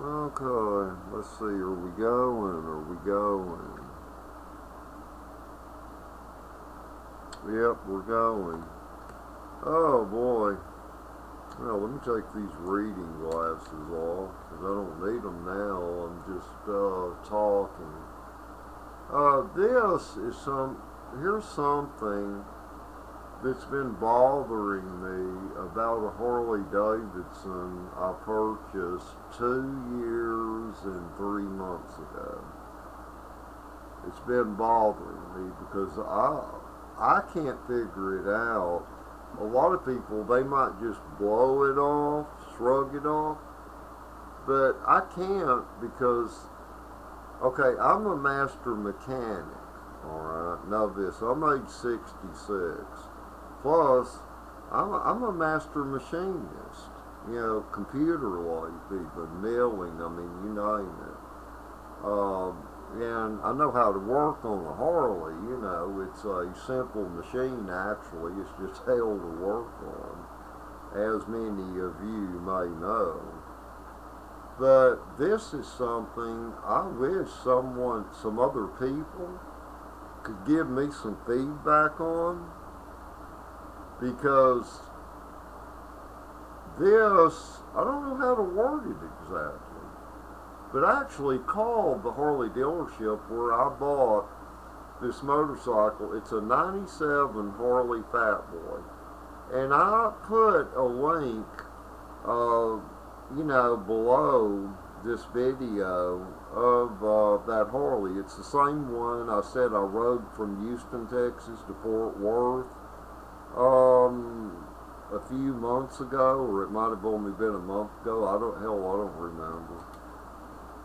Okay, let's see, are we going? Are we going? Yep, we're going. Oh boy. Well, let me take these reading glasses off because I don't need them now. I'm just talking. This is here's something that's been bothering me about a Harley Davidson I purchased 2 years and 3 months ago. It's been bothering me because I can't figure it out. A lot of people, they might just blow it off, shrug it off, but I can't because, okay, I'm a master mechanic, alright? Know this, I'm age 66. Plus, I'm a master machinist, computer like even, milling, I mean, you name it. And I know how to work on a Harley, it's a simple machine actually, it's just hell to work on, as many of you may know. But this is something I wish some other people could give me some feedback on, because this, I don't know how to word it exactly. But I actually called the Harley dealership where I bought this motorcycle. It's a 97 Harley Fatboy. And I put a link, below this video of that Harley. It's the same one I said I rode from Houston, Texas to Fort Worth a few months ago, or it might have only been a month ago. I don't remember.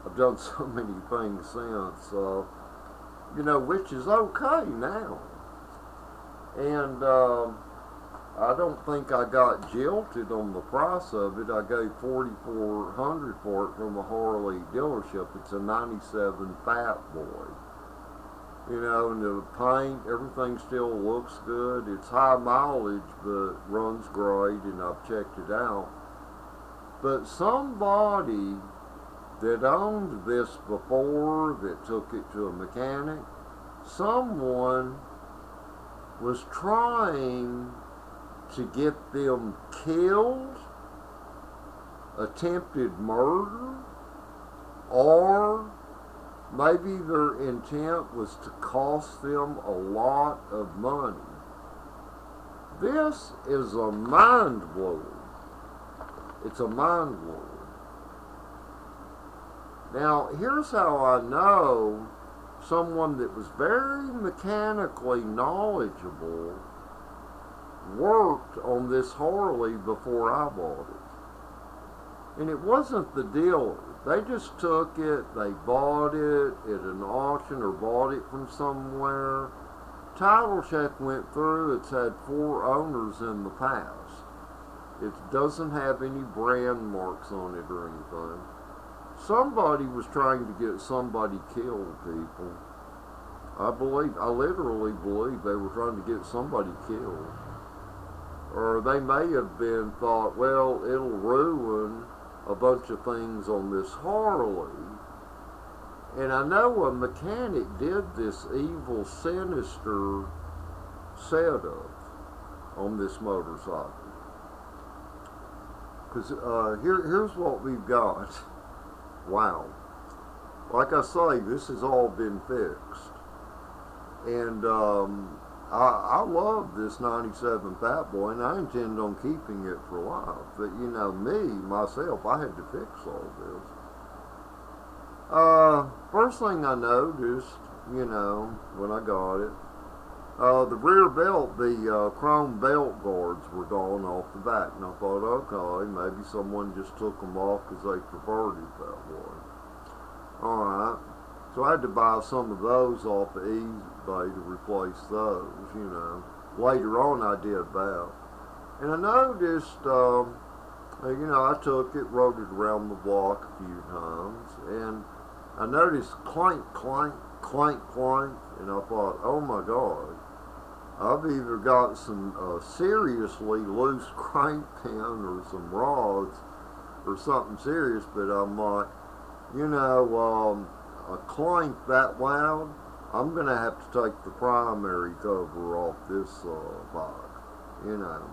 I've done so many things since, which is okay now. And I don't think I got jilted on the price of it. I gave $4,400 for it from a Harley dealership. It's a 97 Fatboy. And the paint, everything still looks good. It's high mileage, but runs great, and I've checked it out. But somebody that owned this before, that took it to a mechanic, someone was trying to get them killed, attempted murder, or maybe their intent was to cost them a lot of money. This is a mind blower. It's a mind blower. Now, here's how I know someone that was very mechanically knowledgeable worked on this Harley before I bought it. And it wasn't the dealer. They just took it, they bought it at an auction or bought it from somewhere. Title check went through, it's had 4 owners in the past. It doesn't have any brand marks on it or anything. Somebody was trying to get somebody killed, people. I literally believe they were trying to get somebody killed. Or they may have been thought, well, it'll ruin a bunch of things on this Harley. And I know a mechanic did this evil, sinister setup on this motorcycle. Because here's what we've got. Wow. Like I say, this has all been fixed. And I love this 97 Fatboy, and I intend on keeping it for life. But myself, I had to fix all this. First thing I noticed, when I got it, the rear belt, the chrome belt guards were gone off the back. And I thought, okay, maybe someone just took them off because they preferred it that way. Alright. So I had to buy some of those off of eBay to replace those, Later on I did that. And I noticed, I took it, rode it around the block a few times, and I noticed clank, clank, clank, clank, and I thought, oh my God, I've either got some seriously loose crank pin or some rods or something serious, but I'm like, you know, a clank that loud, I'm going to have to take the primary cover off this bike, you know,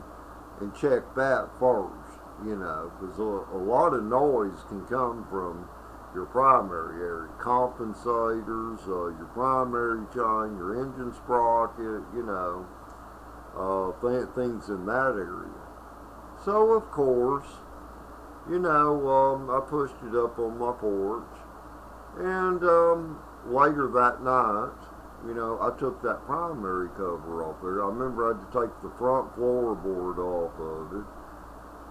and check that first, you know, because a lot of noise can come from your primary area, compensators, your primary chain, your engine sprocket, you know, things in that area. So, of course, you know, I pushed it up on my porch, and later that night, you know, I took that primary cover off there. I remember I had to take the front floorboard off of it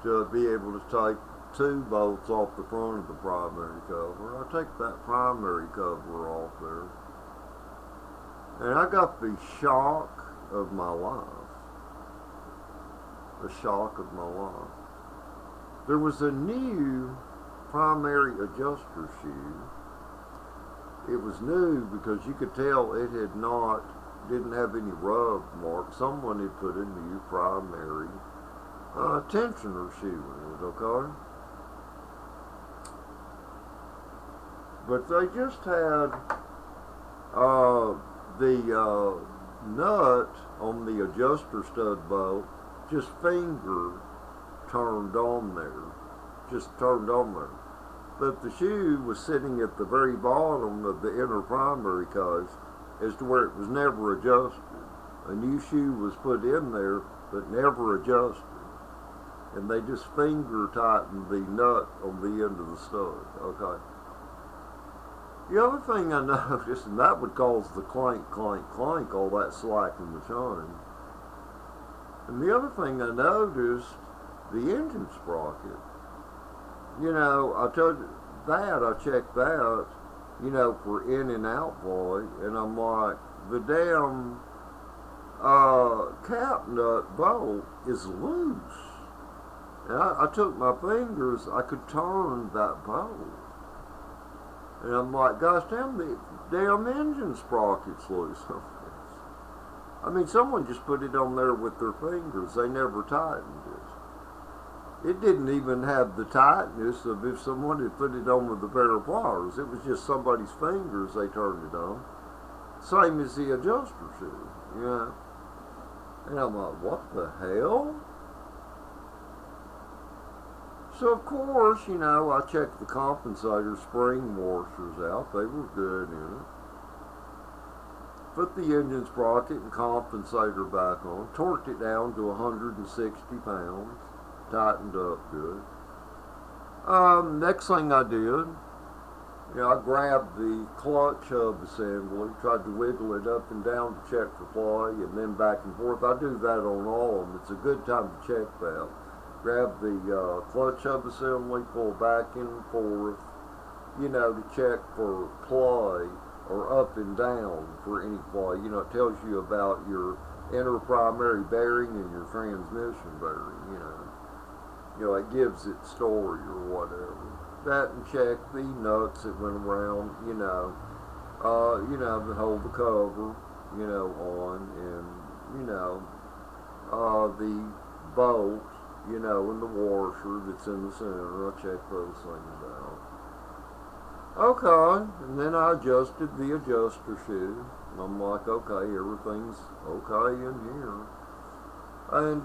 to be able to take 2 bolts off the front of the primary cover. I take that primary cover off there, and I got the shock of my life. The shock of my life. There was a new primary adjuster shoe. It was new because you could tell it didn't have any rub marks. Someone had put a new primary tensioner shoe in it, okay? But they just had the nut on the adjuster stud bolt just finger turned on there. Just turned on there. But the shoe was sitting at the very bottom of the inner primary case as to where it was never adjusted. A new shoe was put in there but never adjusted. And they just finger tightened the nut on the end of the stud. Okay. The other thing I noticed, and that would cause the clank, clank, clank, all that slack in the chain. And the other thing I noticed, the engine sprocket. You know, I told you that, I checked that, you know, for in and out boy, and I'm like, the damn cap nut bolt is loose. And I took my fingers, I could turn that bolt. And I'm like, gosh damn, the damn engine sprocket's loose on this. I mean, someone just put it on there with their fingers. They never tightened it. It didn't even have the tightness of if someone had put it on with a pair of pliers. It was just somebody's fingers they turned it on. Same as the adjuster shoe, you know. And I'm like, what the hell? So, of course, you know, I checked the compensator spring washers out. They were good in it. Put the engine sprocket and compensator back on. Torqued it down to 160 pounds. Tightened up good. Next thing I did, you know, I grabbed the clutch hub assembly, tried to wiggle it up and down to check for play, and then back and forth. I do that on all of them. It's a good time to check that. Grab the clutch hub assembly, pull back and forth, you know, to check for play or up and down for any play. You know, it tells you about your inner primary bearing and your transmission bearing, you know. You know, it gives it story or whatever. That and check the nuts that went around, you know, that hold the cover, you know, on, and, you know, the bolt, you know, and the washer that's in the center. I check those things out. Okay, and then I adjusted the adjuster shoe. I'm like, okay, everything's okay in here. And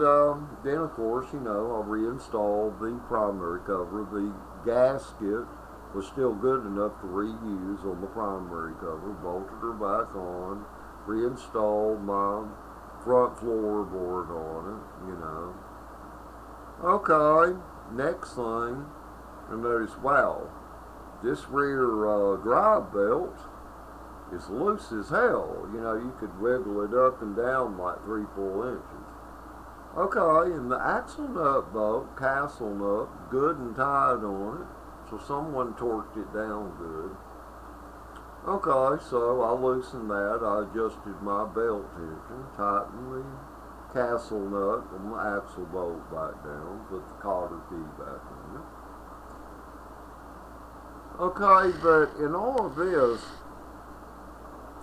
then, of course, you know, I reinstalled the primary cover. The gasket was still good enough to reuse on the primary cover. Bolted her back on. Reinstalled my front floorboard on it, you know. Okay, next thing, I noticed, wow, this rear drive belt is loose as hell. You know, you could wiggle it up and down like 3-4 inches. Okay, and the axle nut bolt, castle nut, good and tight on it, so someone torqued it down good. Okay, so I loosened that, I adjusted my belt tension, tightened the castle nut on the axle bolt back down, put the cotter key back on it. Okay, but in all of this,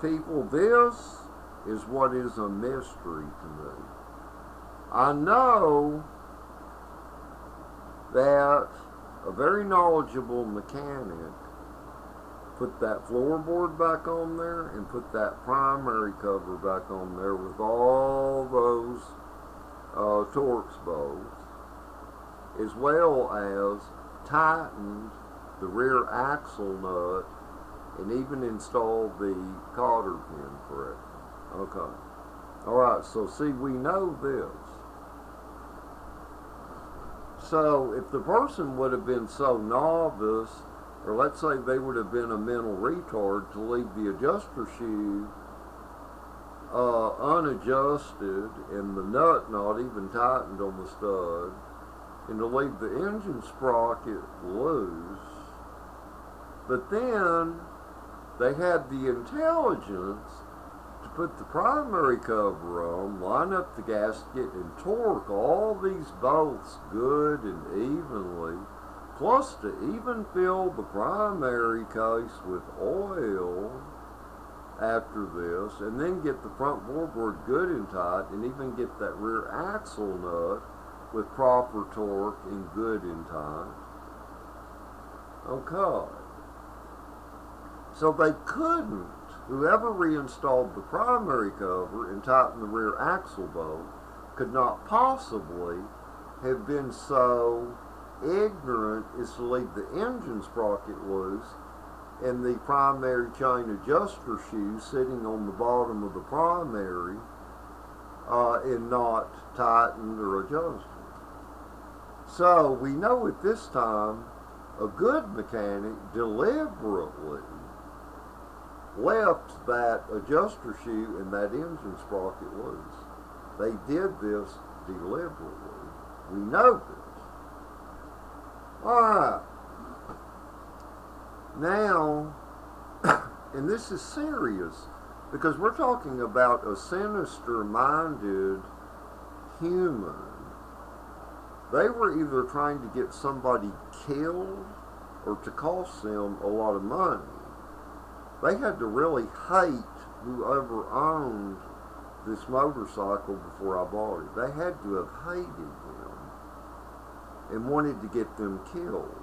people, this is what is a mystery to me. I know that a very knowledgeable mechanic put that floorboard back on there, and put that primary cover back on there with all those Torx bolts, as well as tightened the rear axle nut and even installed the cotter pin correctly. Okay. Alright, so see, we know this. So if the person would have been so novice, or let's say they would have been a mental retard, to leave the adjuster shoe unadjusted and the nut not even tightened on the stud, and to leave the engine sprocket loose, but then they had the intelligence to put the primary cover on, line up the gasket, and torque all these bolts good and evenly, plus to even fill the primary case with oil after this, and then get the front floorboard good and tight, and even get that rear axle nut with proper torque and good and tight. Okay. So they couldn't, whoever reinstalled the primary cover and tightened the rear axle bolt, could not possibly have been so ignorant as to leave the engine sprocket loose and the primary chain adjuster shoe sitting on the bottom of the primary and not tightened or adjusted. So we know at this time a good mechanic deliberately left that adjuster shoe and that engine sprocket loose. They did this deliberately. We know this. Alright. Now, and this is serious, because we're talking about a sinister-minded human. They were either trying to get somebody killed or to cost them a lot of money. They had to really hate whoever owned this motorcycle before I bought it. They had to have hated them and wanted to get them killed.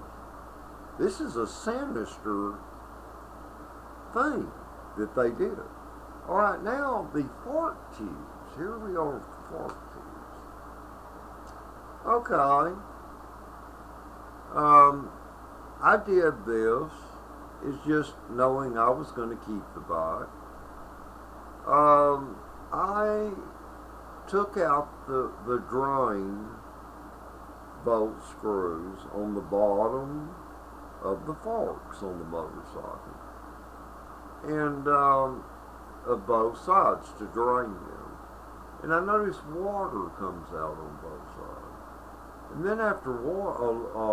This is a sinister thing that they did. Alright, now the fork tubes. Here we are with the fork tubes. Okay. I did this is just knowing I was going to keep the bike. I took out the drain bolt screws on the bottom of the forks on the motorcycle, and of both sides to drain them. And I noticed water comes out on both sides. And then after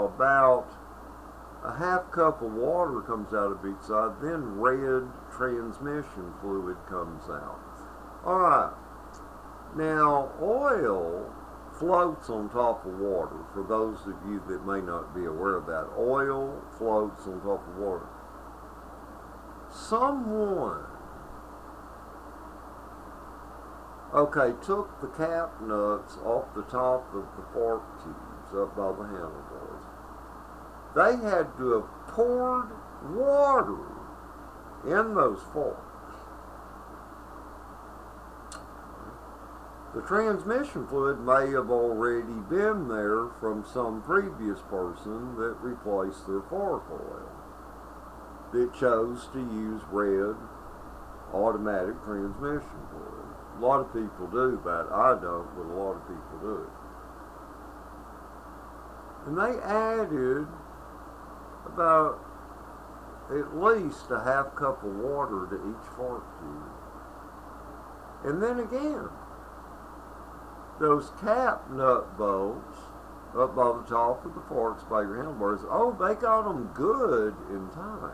about a half cup of water comes out of each side, then red transmission fluid comes out. Alright, now oil floats on top of water. For those of you that may not be aware of that, oil floats on top of water. Someone, took the cap nuts off the top of the fork tubes up by the handlebars. They had to have poured water in those forks. The transmission fluid may have already been there from some previous person that replaced their fork oil, that chose to use red automatic transmission fluid. A lot of people do that. I don't, but a lot of people do. And they added about at least a half cup of water to each fork tube. And then again, those cap nut bolts up by the top of the forks by your handlebars, they got them good and tight.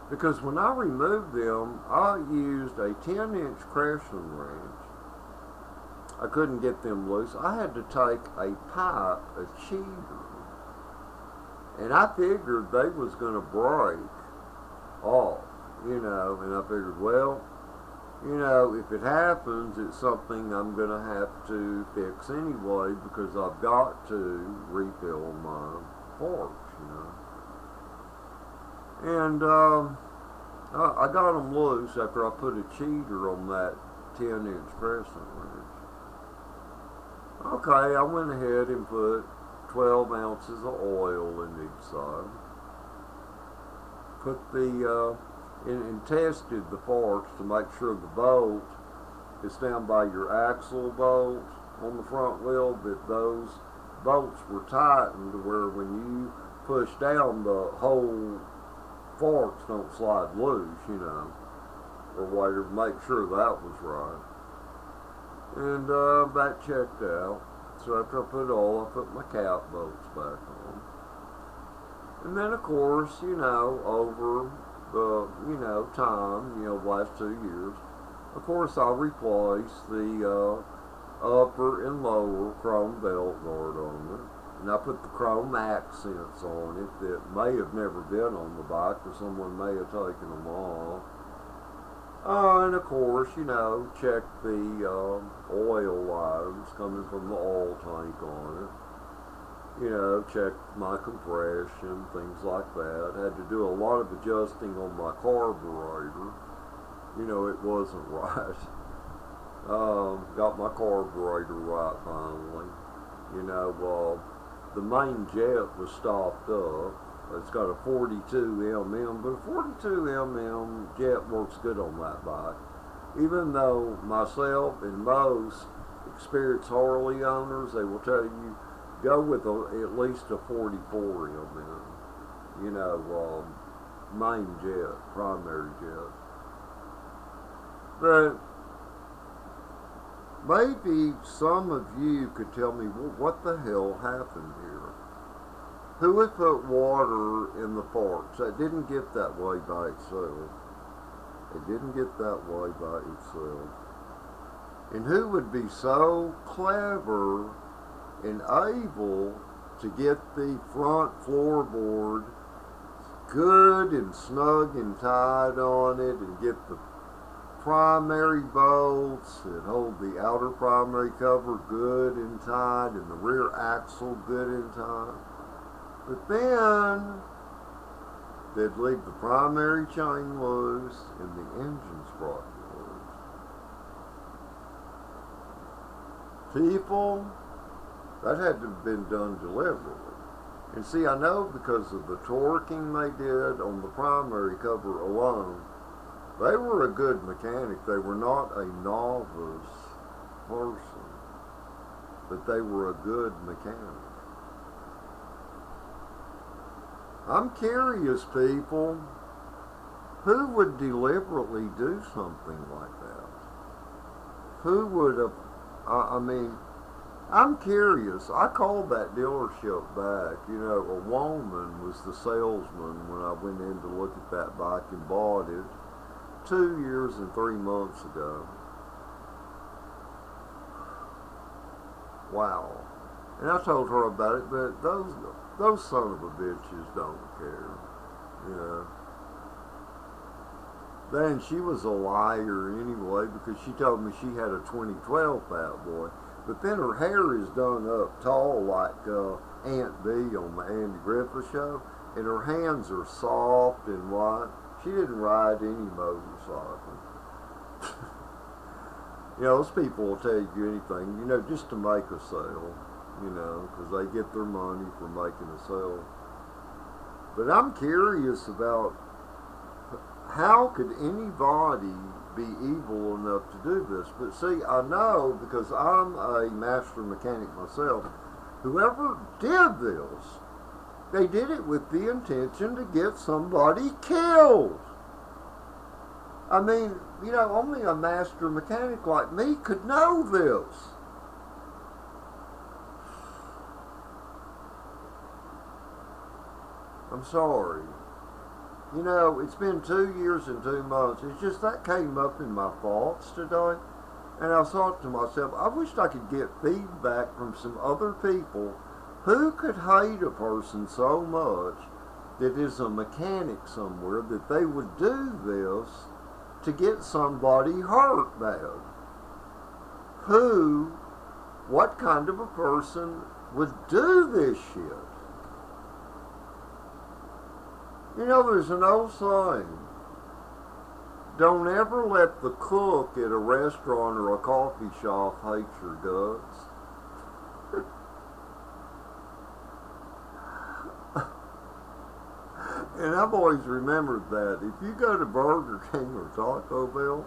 Because when I removed them, I used a 10-inch crescent wrench. I couldn't get them loose. I had to take a pipe, a cheater, and I figured they was going to break off, and I figured, well, if it happens, it's something I'm going to have to fix anyway, because I've got to refill my forks, And I got them loose after I put a cheater on that 10-inch crescent wrench. Okay, I went ahead and put 12 ounces of oil in each side. Put the and tested the forks to make sure the bolt is down by your axle bolt on the front wheel, that those bolts were tightened to where when you push down, the whole forks don't slide loose, you know, or whatever. Make sure that was right. And that checked out. So after I put oil, I put my cap bolts back on. And then, of course, you know, over the, you know, time, you know, last 2 years, of course, I replaced the upper and lower chrome belt guard on it. And I put the chrome accents on it that may have never been on the bike, or someone may have taken them off. And of course, you know, check the oil lines coming from the oil tank on it. You know, check my compression, things like that. Had to do a lot of adjusting on my carburetor. You know, it wasn't right. Got my carburetor right finally. You know, the main jet was stopped up. It's got a 42 mm, but a 42 mm jet works good on that bike. Even though myself and most experienced Harley owners, they will tell you, go with at least a 44 mm, you know, main jet, primary jet. But maybe some of you could tell me, well, what the hell happened here? Who would put water in the forks? That didn't get that way by itself. It didn't get that way by itself. And who would be so clever and able to get the front floorboard good and snug and tight on it, and get the primary bolts that hold the outer primary cover good and tight, and the rear axle good and tight? But then they'd leave the primary chain loose and the engine sprocket loose. People, that had to have been done deliberately. And see, I know because of the torquing they did on the primary cover alone, they were a good mechanic. They were not a novice person, but they were a good mechanic. I'm curious, people, who would deliberately do something like that? Who would have, I mean, I'm curious. I called that dealership back. You know, a woman was the salesman when I went in to look at that bike and bought it 2 years and 3 months ago. Wow. And I told her about it, but those son of a bitches don't care, you know. Then she was a liar anyway, because she told me she had a 2012 Fatboy, but then her hair is done up tall like Aunt B on the Andy Griffith show, and her hands are soft and white. She didn't ride any motorcycle. You know, those people will tell you anything, you know, just to make a sale. You know, because they get their money for making a sale. But I'm curious about how could anybody be evil enough to do this? But see, I know, because I'm a master mechanic myself, whoever did this, they did it with the intention to get somebody killed. I mean, you know, only a master mechanic like me could know this. I'm sorry. You know, it's been 2 years and 2 months. It's just that came up in my thoughts today. And I thought to myself, I wished I could get feedback from some other people who could hate a person so much that is a mechanic somewhere that they would do this to get somebody hurt bad. What kind of a person would do this shit? You know, there's an old saying, don't ever let the cook at a restaurant or a coffee shop hate your guts. And I've always remembered that. If you go to Burger King or Taco Bell,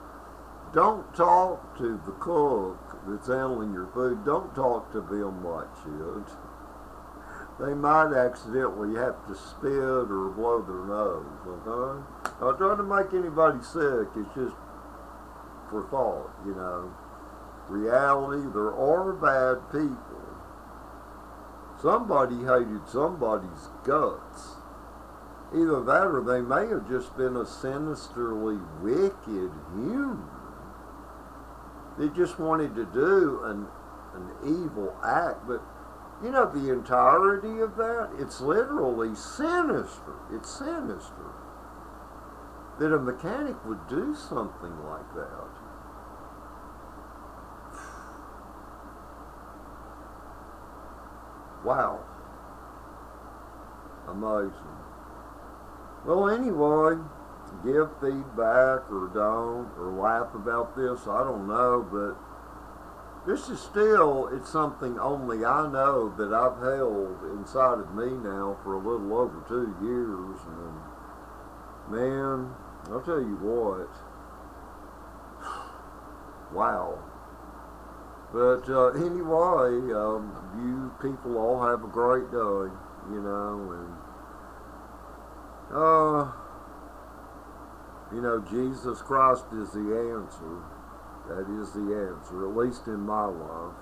don't talk to the cook that's handling your food. Don't talk to them like shit. They might accidentally have to spit or blow their nose, okay? Not trying to make anybody sick, it's just for thought, you know. Reality, there are bad people. Somebody hated somebody's guts. Either that or they may have just been a sinisterly wicked human. They just wanted to do an evil act, but you know the entirety of that? It's literally sinister. It's sinister that a mechanic would do something like that. Wow. Amazing. Well, anyway, give feedback or don't, or laugh about this, I don't know, but this is still, it's something only I know that I've held inside of me now for a little over 2 years, and man, I'll tell you what, wow. But anyway, you people all have a great day, you know, and you know, Jesus Christ is the answer. That is the answer, at least in my life.